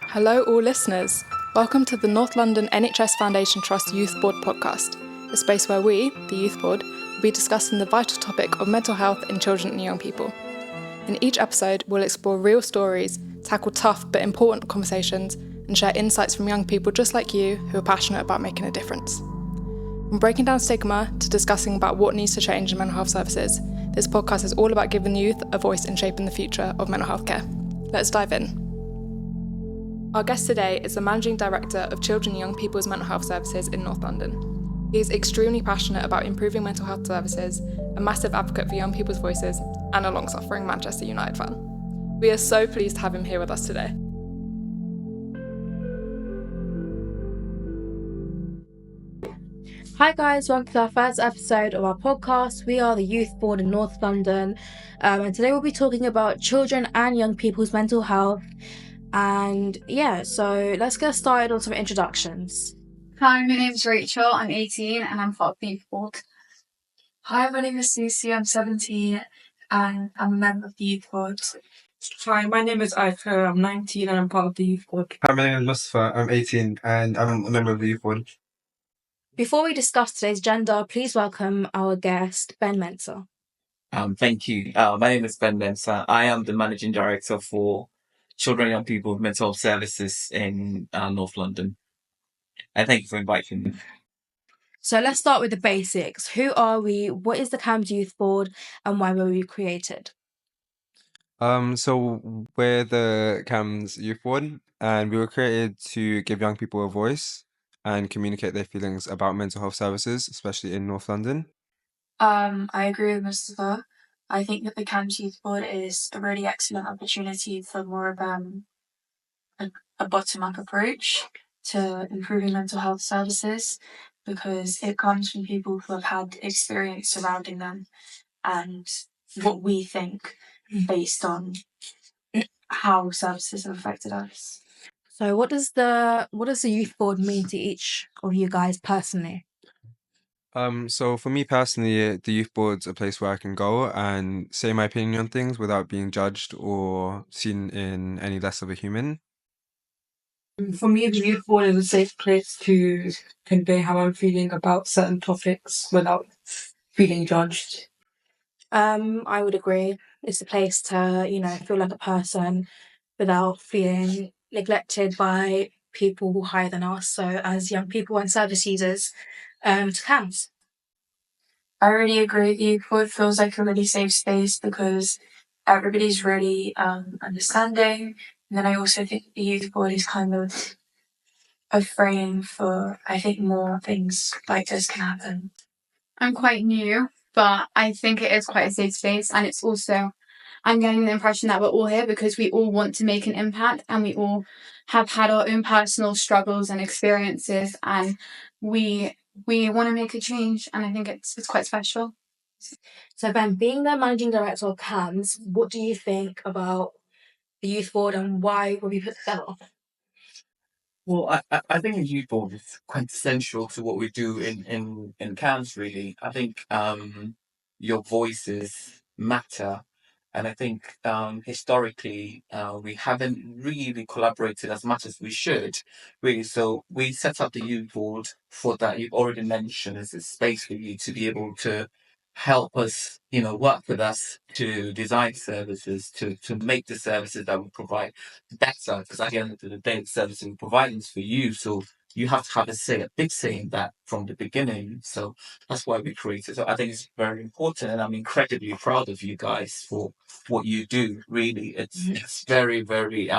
Hello, all listeners. Welcome to the North London NHS Foundation Trust Youth Board podcast, a space where we, the Youth Board, will be discussing the vital topic of mental health in children and young people. In each episode, we'll explore real stories, tackle tough but important conversations, and share insights from young people just like you who are passionate about making a difference. From breaking down stigma to discussing about what needs to change in mental health services, this podcast is all about giving the youth a voice in shaping the future of mental health care. Let's dive in. Our guest today is the Managing Director of Children and Young People's Mental Health Services in North London. He is extremely passionate about improving mental health services, a massive advocate for young people's voices, and a long-suffering Manchester United fan. We are so pleased to have him here with us today. Hi guys, welcome to our first episode of our podcast. We are the Youth Board in North London, and today we'll be talking about children and young people's mental health. And so let's get started on some introductions. Hi, my name's Rachel, I'm 18 and I'm part of the Youth Board. Hi, my name is Susie, I'm 17 and I'm a member of the Youth Board. Hi, my name is Aika, I'm 19 and I'm part of the Youth Board. Hi, my name is Mustafa, I'm 18 and I'm a member of the Youth Board. Before we discuss today's agenda, please welcome our guest, Ben Mensah. Thank you. My name is Ben Mensah. I am the Managing Director for Children and Young People with Mental Health Services in North London. And thank you for inviting me. So let's start with the basics. Who are we? What is the CAMS Youth Board and why were we created? So we're the CAMS Youth Board and we were created to give young people a voice and communicate their feelings about mental health services, especially in North London. I agree with Mustafa. I think that the CAMS Youth Board is a really excellent opportunity for more of a bottom-up approach to improving mental health services because it comes from people who have had experience surrounding them and what we think based on how services have affected us. So what does the Youth Board mean to each of you guys personally? So for me personally, the Youth Board's a place where I can go and say my opinion on things without being judged or seen in any less of a human. For me, the Youth Board is a safe place to convey how I'm feeling about certain topics without feeling judged. I would agree. It's a place to, feel like a person without feeling neglected by people higher than us. So as young people and service users, to CAMS. I really agree. The Youth Board feels like a really safe space because everybody's really understanding. And then I also think the Youth Board is kind of a frame for, I think, more things like this can happen. I'm quite new, but I think it is quite a safe space, and it's also, I'm getting the impression that we're all here because we all want to make an impact and we all have had our own personal struggles and experiences, and we want to make a change, and I think it's quite special. So Ben, being the Managing Director of CAMS, what do you think about the Youth Board and why were we put together? Well, I think the Youth Board is quintessential to what we do in CAMS, really. I think your voices matter. And I think historically we haven't really collaborated as much as we should, really. So we set up the Youth Board for that. You've already mentioned as a space for you to be able to help us, work with us to design services, to make the services that we provide better. Because at the end of the day, the services we're providing is for you. So you have to have a big say in that from the beginning. So that's why we created. So I think it's very important, and I'm incredibly proud of you guys for what you do. Really, it's very, very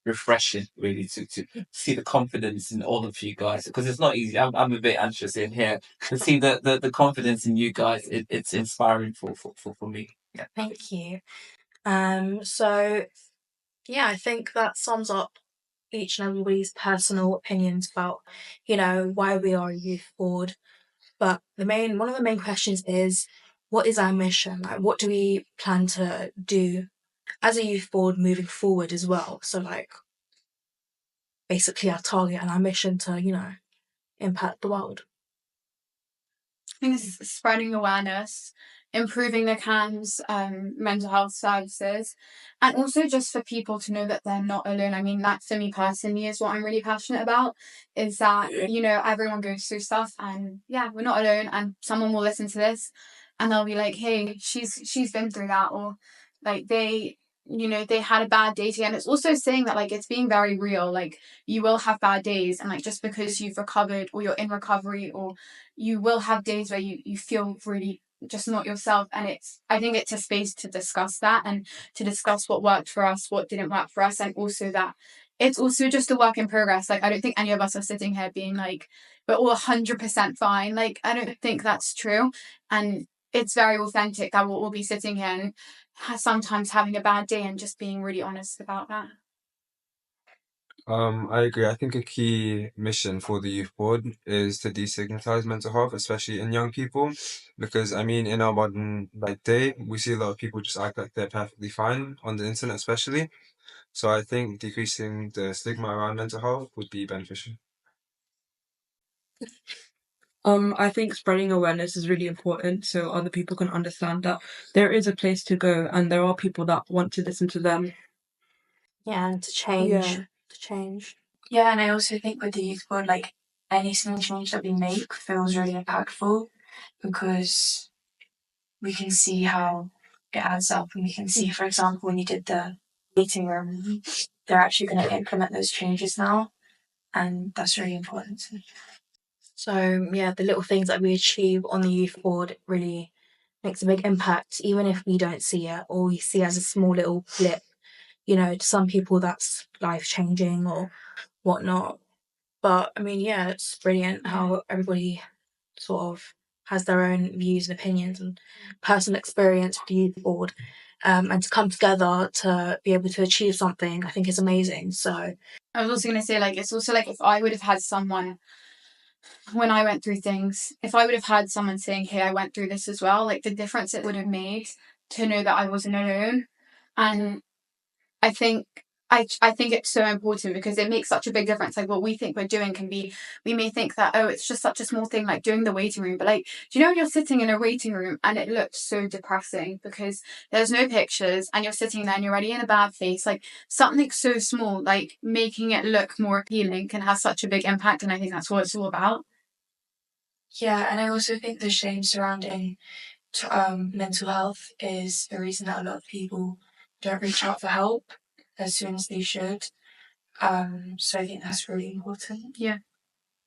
refreshing, really, to see the confidence in all of you guys, because it's not easy. I'm a bit anxious in here to see the confidence in you guys. It's inspiring for me. Yeah. Thank you. I think that sums up each and everybody's personal opinions about, why we are a youth board. But one of the main questions is, what is our mission? Like, what do we plan to do as a youth board moving forward as well? So, basically our target and our mission to, impact the world. I think this is spreading awareness improving the CAMS mental health services, and also just for people to know that they're not alone. I mean, that for me personally is what I'm really passionate about, is that, you know, everyone goes through stuff, and yeah, we're not alone, and someone will listen to this and they'll be like, hey, she's been through that, or like they, you know, they had a bad day today. And it's also saying that, like, it's being very real, like you will have bad days, and like just because you've recovered or you're in recovery, or you will have days where you feel really just not yourself. And I think it's a space to discuss that, and to discuss what worked for us, what didn't work for us, and also that it's also just a work in progress. Like, I don't think any of us are sitting here being like, we're all 100% fine. Like, I don't think that's true. And it's very authentic that we'll all be sitting here and sometimes having a bad day, and just being really honest about that. I agree. I think a key mission for the youth board is to destigmatize mental health, especially in young people, because I mean, in our modern day, we see a lot of people just act like they're perfectly fine on the internet, especially. So I think decreasing the stigma around mental health would be beneficial. I think spreading awareness is really important so other people can understand that there is a place to go and there are people that want to listen to them. Yeah, and to change. Yeah. To change. Yeah, and I also think with the youth board, like any single change that we make feels really impactful because we can see how it adds up, and we can see, for example, when you did the meeting room, they're actually going to implement those changes now, and that's really important. So yeah, the little things that we achieve on the youth board really makes a big impact, even if we don't see it or we see it as a small little blip. You know, to some people that's life changing or whatnot. But I mean, yeah, it's brilliant how everybody sort of has their own views and opinions and personal experience with the youth board. And to come together to be able to achieve something, I think is amazing. So I was also going to say, like, it's also like, if I would have had someone, when I went through things, if I would have had someone saying, hey, I went through this as well, like the difference it would have made to know that I wasn't alone. And I think I think it's so important because it makes such a big difference. Like, what we think we're doing can be, we may think that, oh, it's just such a small thing, like doing the waiting room. But like, do you know when you're sitting in a waiting room and it looks so depressing because there's no pictures and you're sitting there and you're already in a bad face? Like, something so small, like making it look more appealing, can have such a big impact. And I think that's what it's all about. Yeah, and I also think the shame surrounding mental health is the reason that a lot of people don't reach out for help as soon as they should. So I think that's really important. Yeah.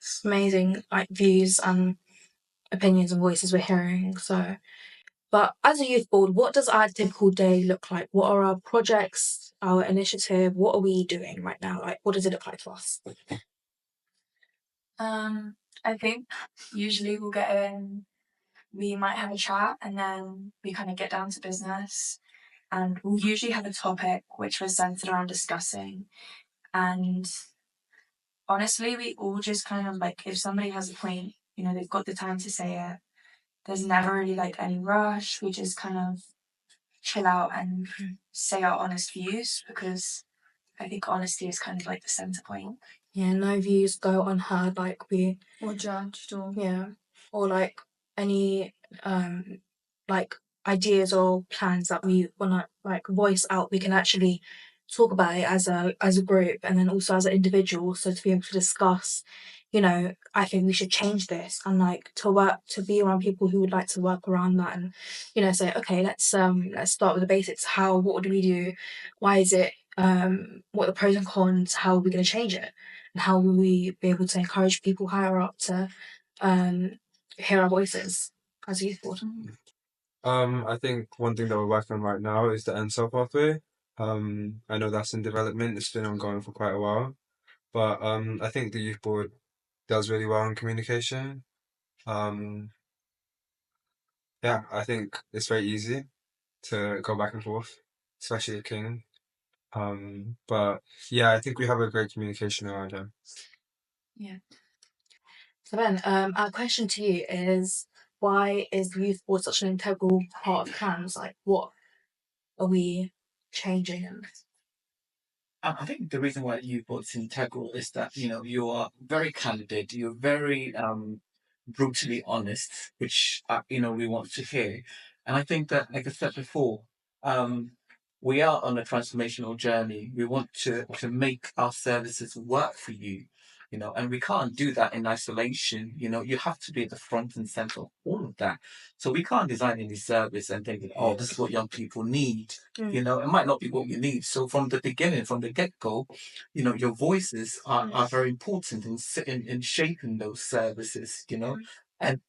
it's amazing, like views and opinions and voices we're hearing. So, but as a youth board, what does our typical day look like? What are our projects, our initiative? What are we doing right now? Like, what does it look like to us? I think usually we'll get in, we might have a chat, and then we kind of get down to business. And we'll usually have a topic which was centered around discussing. And honestly, we all just kind of like, if somebody has a point, you know, they've got the time to say it. There's never really like any rush. We just kind of chill out and say our honest views, because I think honesty is kind of like the center point. Yeah, no views go unheard, like we Or judged, or yeah, or like any like ideas or plans that we wanna like voice out, we can actually talk about it as a group and then also as an individual. So to be able to discuss, you know, I think we should change this, and like to be around people who would like to work around that, and you know, say, okay, let's start with the basics. What do we do? Why is it what are the pros and cons? How are we gonna change it? And how will we be able to encourage people higher up to hear our voices as a youth board? I think one thing that we're working on right now is the NSO pathway. I know that's in development. It's been ongoing for quite a while, but I think the youth board does really well in communication. Yeah, I think it's very easy to go back and forth, especially at King. But yeah, I think we have a great communication around him. Yeah. So Ben, our question to you is, why is the youth board such an integral part of CAMS? Like, what are we changing? And I think the reason why you board's integral is that, you know, you are very candid, you're very brutally honest, which, you know, we want to hear. And I think that, like I said before, we are on a transformational journey. We want to make our services work for you, and we can't do that in isolation. You have to be at the front and center of all of that. So we can't design any service and think, oh, this is what young people need. It might not be what you need. So from the beginning, from the get-go, your voices are very important in shaping those services, And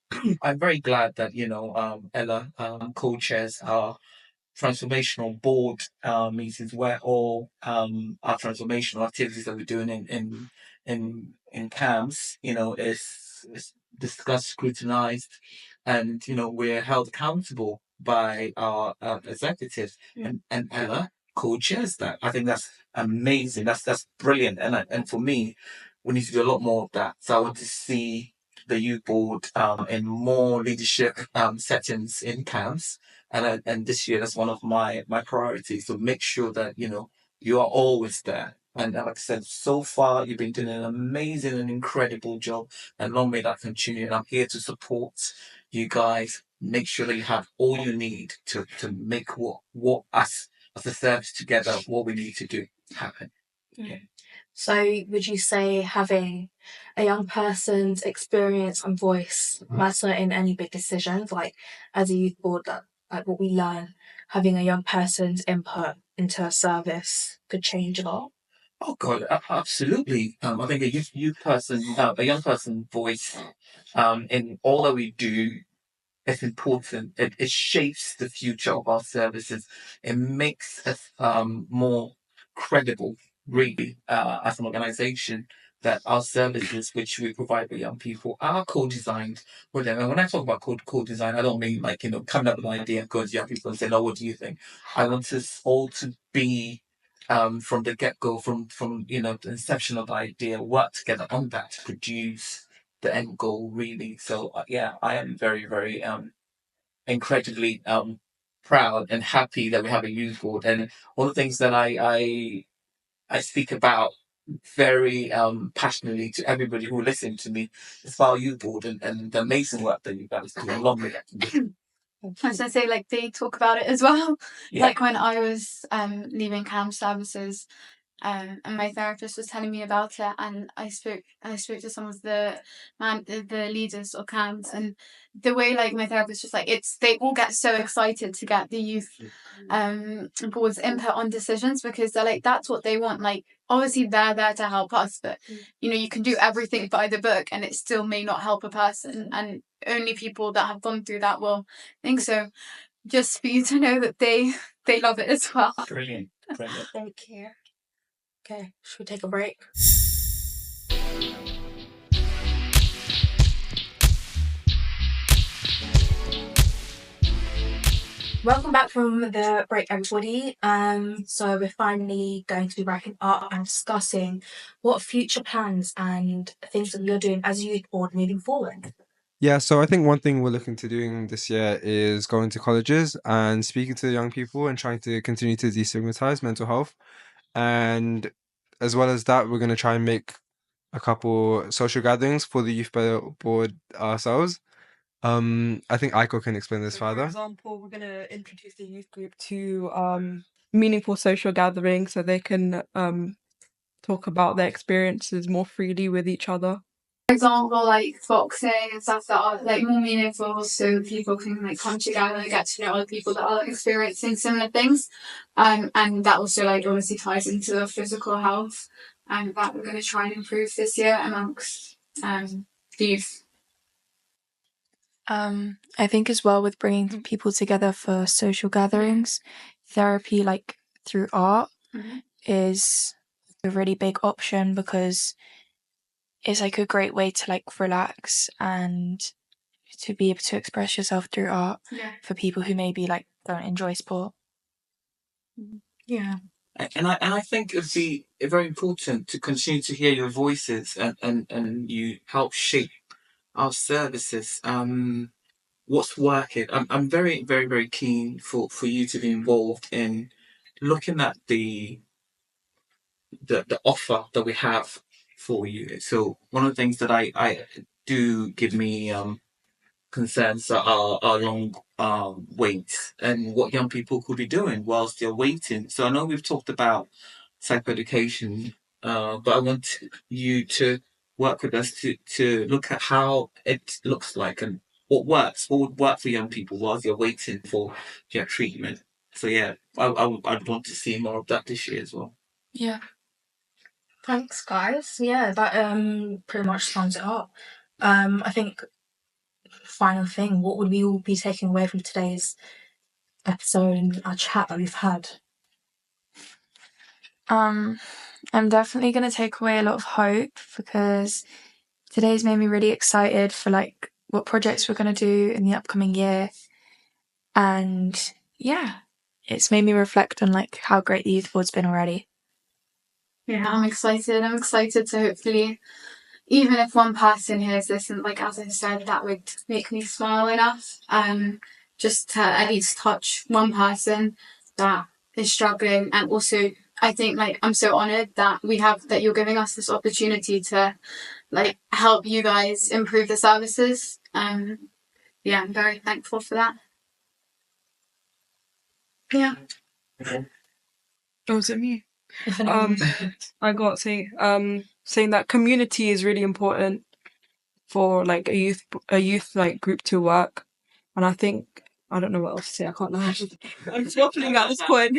I'm very glad that, Ella co-chairs our transformational board meetings where all our transformational activities that we're doing in camps, is discussed, scrutinized, and we're held accountable by our executives. And Ella co-chairs that. I think that's amazing. That's brilliant. And for me, we need to do a lot more of that. So I want to see the youth board in more leadership settings in camps. And this year, that's one of my priorities, to make sure that, you are always there. And like I said, so far, you've been doing an amazing and incredible job, and long may that continue. And I'm here to support you guys. Make sure that you have all you need to make what us as a service together, what we need to do happen. Yeah. So would you say having a young person's experience and voice matter in any big decisions? Like as a youth board, that like what we learn, having a young person's input into a service could change a lot? Oh God, absolutely. I think a young person voice, in all that we do, is important. It shapes the future of our services. It makes us more credible, really, as an organisation. That our services, which we provide for young people, are co-designed with them. And when I talk about co-design, I don't mean like coming up with an idea and going to young people and saying, "Oh, what do you think?" I want us all to be from the get-go, from the inception of the idea, work together on that to produce the end goal, really. So yeah, I am very, very incredibly proud and happy that we have a youth board. And one of the things that I speak about very passionately to everybody who listens to me is our youth board and the amazing work that you guys do along with it. I was gonna say, like, they talk about it as well. Yeah. Like when I was leaving camp services, and my therapist was telling me about it, and I spoke to some of the leaders of camps, and the way like my therapist was like, they all get so excited to get the youth board's input on decisions, because they're like, that's what they want. Like obviously they're there to help us, but you can do everything by the book and it still may not help a person, and only people that have gone through that will think so. Just for you to know that they love it as well. Brilliant. Thank you. Okay, should we take a break? Welcome back from the break, everybody. So we're finally going to be wrapping up and discussing what future plans and things that you're doing as a youth board moving forward. Yeah, so I think one thing we're looking to doing this year is going to colleges and speaking to the young people and trying to continue to destigmatize mental health. And as well as that, we're going to try and make a couple social gatherings for the board ourselves. I think Aiko can explain this So for further. example, we're going to introduce the youth group to meaningful social gatherings so they can talk about their experiences more freely with each other. For example, like boxing and stuff that are like more meaningful, so people can like come together and get to know other people that are experiencing similar things, and that also like obviously ties into the physical health, and that we're going to try and improve this year amongst the youth. I think as well with bringing people together for social gatherings, therapy like through art is a really big option, because it's like a great way to like relax and to be able to express yourself through art for people who maybe like don't enjoy sport. Yeah. And I think it'd be very important to continue to hear your voices and you help shape our services. What's working? I'm very, very, very keen for you to be involved in looking at the offer that we have for you. So one of the things that I do give me concerns are long waits and what young people could be doing whilst they're waiting. So I know we've talked about psychoeducation, but I want you to work with us to look at how it looks like and what would work for young people whilst they're waiting for their treatment. So yeah, I'd want to see more of that this year as well. Yeah. Thanks, guys. Yeah, that pretty much sums it up. I think final thing, what would we all be taking away from today's episode and our chat that we've had? I'm definitely gonna take away a lot of hope because today's made me really excited for like what projects we're gonna do in the upcoming year. And yeah, it's made me reflect on like how great the youth board's been already. Yeah, I'm excited. I'm excited to hopefully, even if one person hears this and like as I said, that would make me smile enough. Just to at least touch one person that is struggling. And also I think like I'm so honoured that you're giving us this opportunity to like help you guys improve the services. Yeah, I'm very thankful for that. Yeah. Oh, is it me? I got saying that community is really important for like a youth like group to work, and I think I don't know what else to say. I can't know. I'm waffling at this point.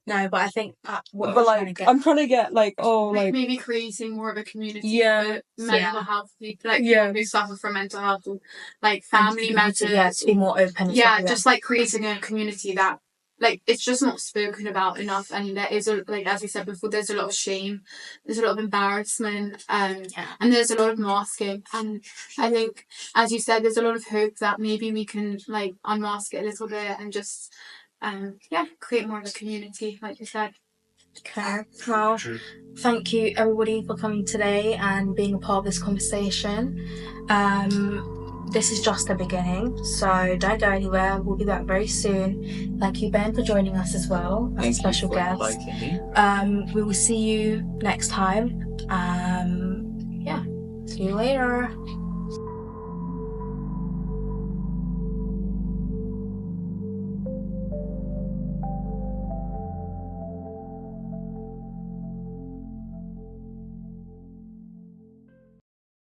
No, but I think what But like I'm trying to get like like maybe creating more of a community yeah, for mental health, like yeah, people who suffer from mental health, or like family matters. Yeah, to be more open. Yeah, just like creating a community that like it's just not spoken about enough, and there is like as we said before, there's a lot of shame, there's a lot of embarrassment, and there's a lot of masking. And I think, as you said, there's a lot of hope that maybe we can like unmask it a little bit and just create more of a community, like you said. Okay, well, thank you everybody for coming today and being a part of this conversation. This is just the beginning, so don't go anywhere. We'll be back very soon. Thank you, Ben, for joining us as well as a special guest. We will see you next time. See you later.